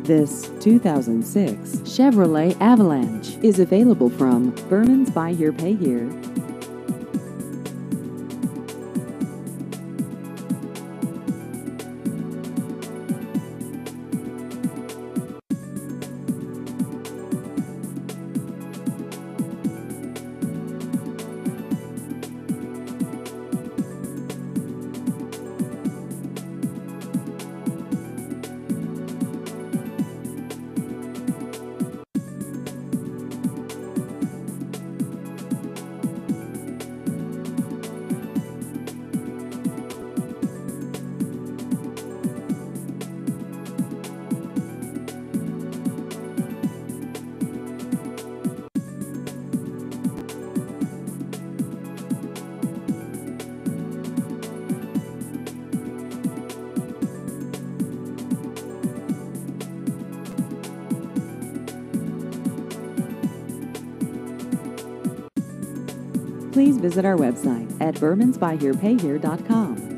This 2006 Chevrolet Avalanche is available from Bermans Buy Here Pay Here. Please visit our website at bermansbuyherepayhere.com.